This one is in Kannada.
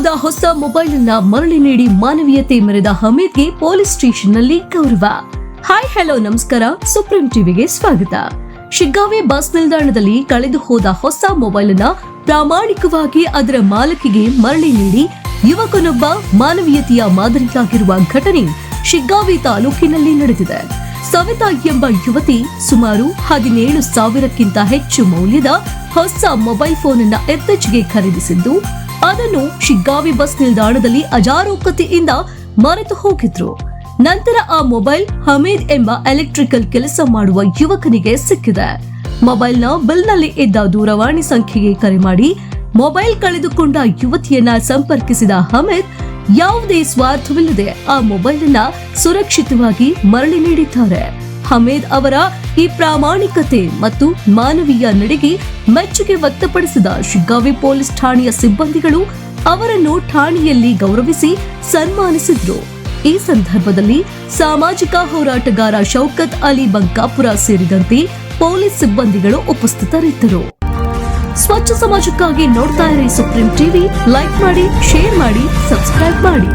ಹೋದ ಹೊಸ ಮೊಬೈಲ್ ಅನ್ನ ಮರಳಿ ನೀಡಿ ಮಾನವೀಯತೆ ಮೆರೆದ ಹಮೀದ್ಗೆ ಪೊಲೀಸ್ ಸ್ಟೇಷನ್ ನಲ್ಲಿ ಗೌರವ. ಹಾಯ್ ಹಲೋ ನಮಸ್ಕಾರ, ಸುಪ್ರೀಂ ಟಿವಿಗೆ ಸ್ವಾಗತ. ಶಿಗ್ಗಾವಿ ಬಸ್ ನಿಲ್ದಾಣದಲ್ಲಿ ಕಳೆದು ಹೋದ ಹೊಸ ಮೊಬೈಲ್ ಅನ್ನ ಪ್ರಾಮಾಣಿಕವಾಗಿ ಅದರ ಮಾಲಕಿಗೆ ಮರಳಿ ನೀಡಿ ಯುವಕನೊಬ್ಬ ಮಾನವೀಯತೆಯ ಮಾದರಿಯಾಗಿರುವ ಘಟನೆ ಶಿಗ್ಗಾವಿ ತಾಲೂಕಿನಲ್ಲಿ ನಡೆದಿದೆ. ಸವಿತಾ ಎಂಬ ಯುವತಿ ಸುಮಾರು 17,000ಕ್ಕಿಂತ ಹೆಚ್ಚು ಮೌಲ್ಯದ ಹೊಸ ಮೊಬೈಲ್ ಫೋನ್ ಅನ್ನ ಇತ್ತೀಚೆಗೆ ಖರೀದಿಸಿದ್ದು, ಅದನ್ನು ಶಿಗ್ಗಾವಿ ಬಸ್ ನಿಲ್ದಾಣದಲ್ಲಿ ಅಜಾರೂಕತೆಯಿಂದ ಮರೆತು ಹೋಗಿದ್ರು. ನಂತರ ಆ ಮೊಬೈಲ್ ಹಮೀದ್ ಎಂಬ ಎಲೆಕ್ಟ್ರಿಕಲ್ ಕೆಲಸ ಮಾಡುವ ಯುವಕನಿಗೆ ಸಿಕ್ಕಿದೆ. ಮೊಬೈಲ್ನ ಬಿಲ್ನಲ್ಲಿ ಇದ್ದ ದೂರವಾಣಿ ಸಂಖ್ಯೆಗೆ ಕರೆ ಮಾಡಿ ಮೊಬೈಲ್ ಕಳೆದುಕೊಂಡ ಯುವತಿಯನ್ನ ಸಂಪರ್ಕಿಸಿದ ಹಮೀದ್ ಯಾವುದೇ ಸ್ವಾರ್ಥವಿಲ್ಲದೆ ಆ ಮೊಬೈಲ್ ಅನ್ನ ಸುರಕ್ಷಿತವಾಗಿ ಮರಳಿ ನೀಡಿದ್ದಾರೆ. ಹಮೀದ್ ಅವರ ಈ ಪ್ರಾಮಾಣಿಕತೆ ಮತ್ತು ಮಾನವೀಯ ನಡೆಗೆ ಮೆಚ್ಚುಗೆ ವ್ಯಕ್ತಪಡಿಸಿದ ಶಿಗ್ಗಾವಿ ಪೊಲೀಸ್ ಠಾಣೆಯ ಸಿಬ್ಬಂದಿಗಳು ಅವರನ್ನು ಠಾಣೆಯಲ್ಲಿ ಗೌರವಿಸಿ ಸನ್ಮಾನಿಸಿದ್ರು. ಈ ಸಂದರ್ಭದಲ್ಲಿ ಸಾಮಾಜಿಕ ಹೋರಾಟಗಾರ ಶೌಕತ್ ಅಲಿ ಬಂಕಾಪುರ ಸೇರಿದಂತೆ ಪೊಲೀಸ್ ಸಿಬ್ಬಂದಿಗಳು ಉಪಸ್ಥಿತರಿದ್ದರು. ಸ್ವಚ್ಛ ಸಮಾಜಕ್ಕಾಗಿ ನೋಡ್ತಾ ಇರಿ ಸುಪ್ರೀಂ ಟಿವಿ. ಲೈಕ್ ಮಾಡಿ, ಶೇರ್ ಮಾಡಿ, ಸಬ್ಸ್ಕ್ರೈಬ್ ಮಾಡಿ.